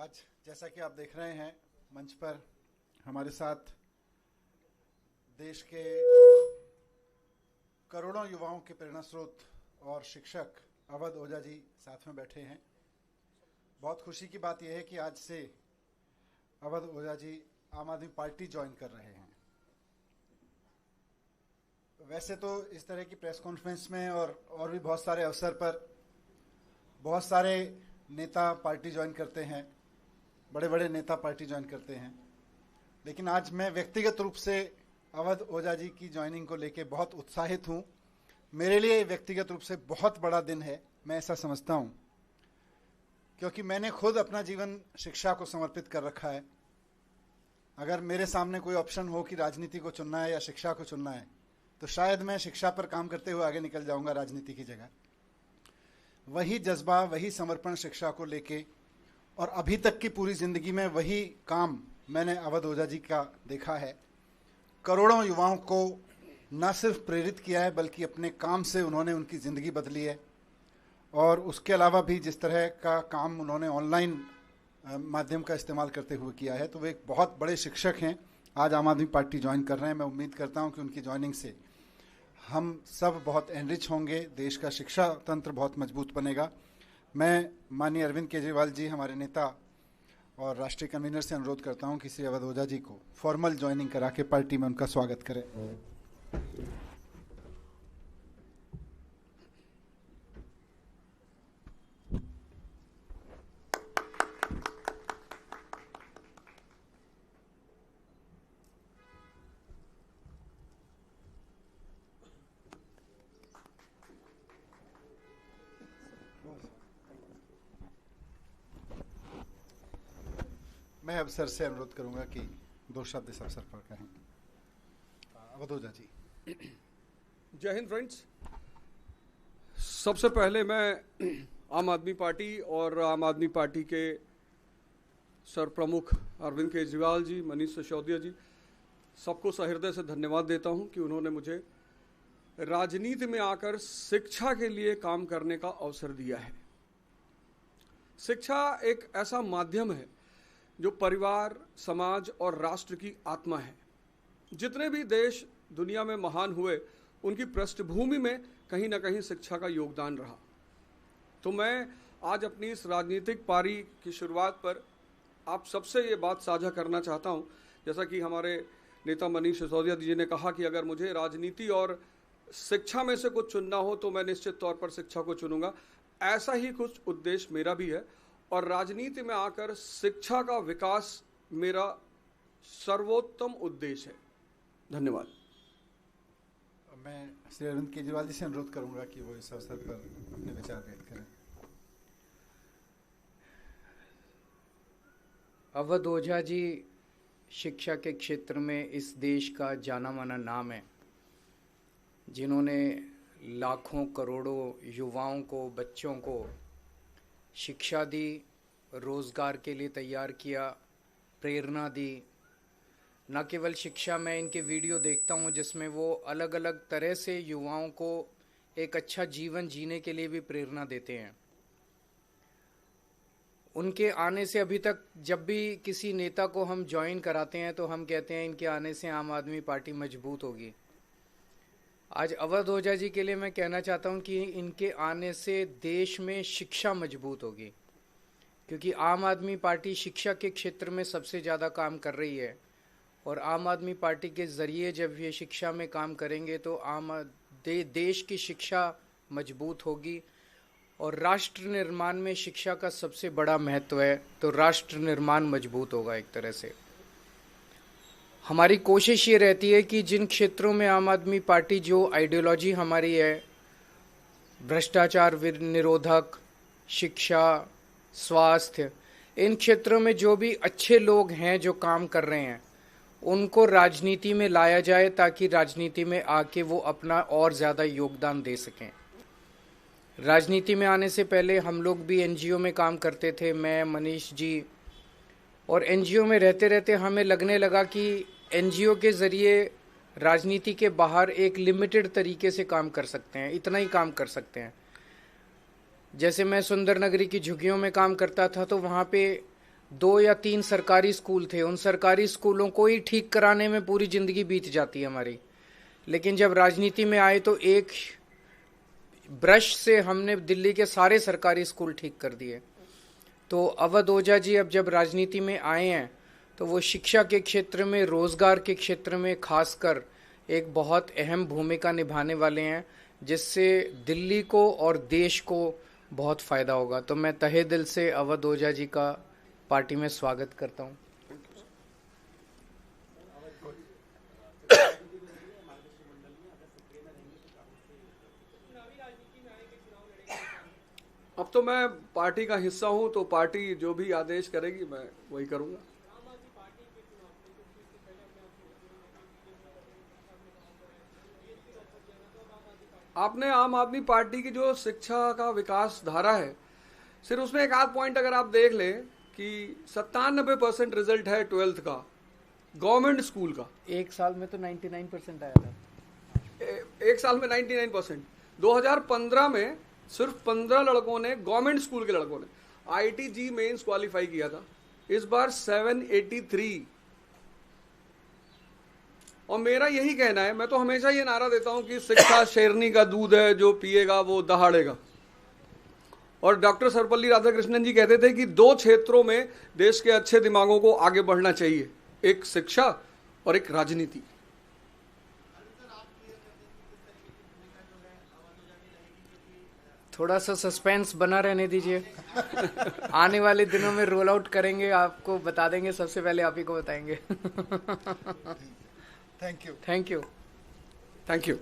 आज जैसा कि आप देख रहे हैं मंच पर हमारे साथ देश के करोड़ों युवाओं के प्रेरणा स्रोत और शिक्षक अवध ओझा जी साथ में बैठे हैं। बहुत खुशी की बात यह है कि आज से अवध ओझा जी आम आदमी पार्टी ज्वाइन कर रहे हैं। वैसे तो इस तरह की प्रेस कॉन्फ्रेंस में और भी बहुत सारे अवसर पर बहुत सारे नेता पार्टी ज्वाइन करते हैं, बड़े बड़े नेता पार्टी ज्वाइन करते हैं, लेकिन आज मैं व्यक्तिगत रूप से अवध ओझा जी की ज्वाइनिंग को लेकर बहुत उत्साहित हूं। मेरे लिए व्यक्तिगत रूप से बहुत बड़ा दिन है, मैं ऐसा समझता हूं, क्योंकि मैंने खुद अपना जीवन शिक्षा को समर्पित कर रखा है। अगर मेरे सामने कोई ऑप्शन हो कि राजनीति को चुनना है या शिक्षा को चुनना है, तो शायद मैं शिक्षा पर काम करते हुए आगे निकल जाऊंगा राजनीति की जगह। वही जज्बा, वही समर्पण शिक्षा को लेके, और अभी तक की पूरी जिंदगी में वही काम मैंने अवध ओझा जी का देखा है। करोड़ों युवाओं को न सिर्फ प्रेरित किया है, बल्कि अपने काम से उन्होंने उनकी ज़िंदगी बदली है। और उसके अलावा भी जिस तरह का काम उन्होंने ऑनलाइन माध्यम का इस्तेमाल करते हुए किया है, तो वे एक बहुत बड़े शिक्षक हैं। आज आम आदमी पार्टी ज्वाइन कर रहे हैं। मैं उम्मीद करता हूं कि उनकी ज्वाइनिंग से हम सब बहुत एनरिच होंगे, देश का शिक्षा तंत्र बहुत मजबूत बनेगा। मैं माननीय अरविंद केजरीवाल जी, हमारे नेता और राष्ट्रीय कन्वीनर, से अनुरोध करता हूं कि श्री अवध ओझा जी को फॉर्मल ज्वाइनिंग करा के पार्टी में उनका स्वागत करें। मैं अब सर से अनुरोध करूंगा कि 2 शब्द इस अवसर पर कहें। अवध ओझा जी। जय हिंद फ्रेंड्स। सबसे पहले मैं आम आदमी पार्टी और आम आदमी पार्टी के सर प्रमुख अरविंद केजरीवाल जी, मनीष सिसोदिया जी, सबको सहृदय से धन्यवाद देता हूं कि उन्होंने मुझे राजनीति में आकर शिक्षा के लिए काम करने का अवसर दिया है। शिक्षा एक ऐसा माध्यम है जो परिवार, समाज और राष्ट्र की आत्मा है। जितने भी देश दुनिया में महान हुए, उनकी पृष्ठभूमि में कहीं ना कहीं शिक्षा का योगदान रहा। तो मैं आज अपनी इस राजनीतिक पारी की शुरुआत पर आप सबसे ये बात साझा करना चाहता हूँ। जैसा कि हमारे नेता मनीष सिसोदिया जी ने कहा कि अगर मुझे राजनीति और शिक्षा में से कुछ चुनना हो तो मैं निश्चित तौर पर शिक्षा को चुनूंगा। ऐसा ही कुछ उद्देश्य मेरा भी है, और राजनीति में आकर शिक्षा का विकास मेरा सर्वोत्तम उद्देश्य है। धन्यवाद। मैं श्री अरविंद केजरीवाल जी से अनुरोध करूंगा कि वो इस अवसर पर अपने विचार व्यक्त करें। अवध ओझा जी शिक्षा के क्षेत्र में इस देश का जाना माना नाम है, जिन्होंने लाखों करोड़ों युवाओं को, बच्चों को शिक्षा दी, रोज़गार के लिए तैयार किया, प्रेरणा दी। न केवल शिक्षा, मैं इनके वीडियो देखता हूँ जिसमें वो अलग अलग तरह से युवाओं को एक अच्छा जीवन जीने के लिए भी प्रेरणा देते हैं। उनके आने से अभी तक जब भी किसी नेता को हम ज्वाइन कराते हैं तो हम कहते हैं इनके आने से आम आदमी पार्टी मजबूत होगी। आज अवध ओझा जी के लिए मैं कहना चाहता हूं कि इनके आने से देश में शिक्षा मजबूत होगी, क्योंकि आम आदमी पार्टी शिक्षा के क्षेत्र में सबसे ज़्यादा काम कर रही है। और आम आदमी पार्टी के ज़रिए जब ये शिक्षा में काम करेंगे तो देश की शिक्षा मजबूत होगी। और राष्ट्र निर्माण में शिक्षा का सबसे बड़ा महत्व है, तो राष्ट्र निर्माण मजबूत होगा एक तरह से। हमारी कोशिश ये रहती है कि जिन क्षेत्रों में आम आदमी पार्टी, जो आइडियोलॉजी हमारी है, भ्रष्टाचार निरोधक, शिक्षा, स्वास्थ्य, इन क्षेत्रों में जो भी अच्छे लोग हैं जो काम कर रहे हैं, उनको राजनीति में लाया जाए, ताकि राजनीति में आके वो अपना और ज़्यादा योगदान दे सकें। राजनीति में आने से पहले हम लोग भी एनजीओ में काम करते थे, मैं, मनीष जी, और एनजीओ में रहते रहते हमें लगने लगा कि एनजीओ के ज़रिए राजनीति के बाहर एक लिमिटेड तरीके से काम कर सकते हैं, इतना ही काम कर सकते हैं। जैसे मैं सुंदर नगरी की झुग्गियों में काम करता था, तो वहाँ पे 2 या 3 सरकारी स्कूल थे, उन सरकारी स्कूलों को ही ठीक कराने में पूरी जिंदगी बीत जाती है हमारी। लेकिन जब राजनीति में आए तो एक ब्रश से हमने दिल्ली के सारे सरकारी स्कूल ठीक कर दिए। तो अवध ओझा जी अब जब राजनीति में आए हैं तो वो शिक्षा के क्षेत्र में, रोजगार के क्षेत्र में खासकर एक बहुत अहम भूमिका निभाने वाले हैं, जिससे दिल्ली को और देश को बहुत फायदा होगा। तो मैं तहे दिल से अवध ओझा जी का पार्टी में स्वागत करता हूं। अब तो मैं पार्टी का हिस्सा हूं, तो पार्टी जो भी आदेश करेगी मैं वही करूंगा। आपने आम आदमी पार्टी की जो शिक्षा का विकास धारा है, सिर्फ उसमें एक आध पॉइंट अगर आप देख लें कि 97% रिजल्ट है 12th का गवर्नमेंट स्कूल का। एक साल में तो 99% आया था। एक साल में 99%। 2015 में सिर्फ 15 लड़कों ने, गवर्नमेंट स्कूल के लड़कों ने IIT मेंस क्वालिफाई किया था। इस बार 783। और मेरा यही कहना है, मैं तो हमेशा ये नारा देता हूं कि शिक्षा शेरनी का दूध है, जो पिएगा वो दहाड़ेगा। और डॉक्टर सर्वपल्ली राधाकृष्णन जी कहते थे कि 2 क्षेत्रों में देश के अच्छे दिमागों को आगे बढ़ना चाहिए, एक शिक्षा और एक राजनीति। थोड़ा सा सस्पेंस बना रहने दीजिए। आने वाले दिनों में रोल आउट करेंगे, आपको बता देंगे, सबसे पहले आप ही को बताएंगे। Thank you. Thank you. Thank you.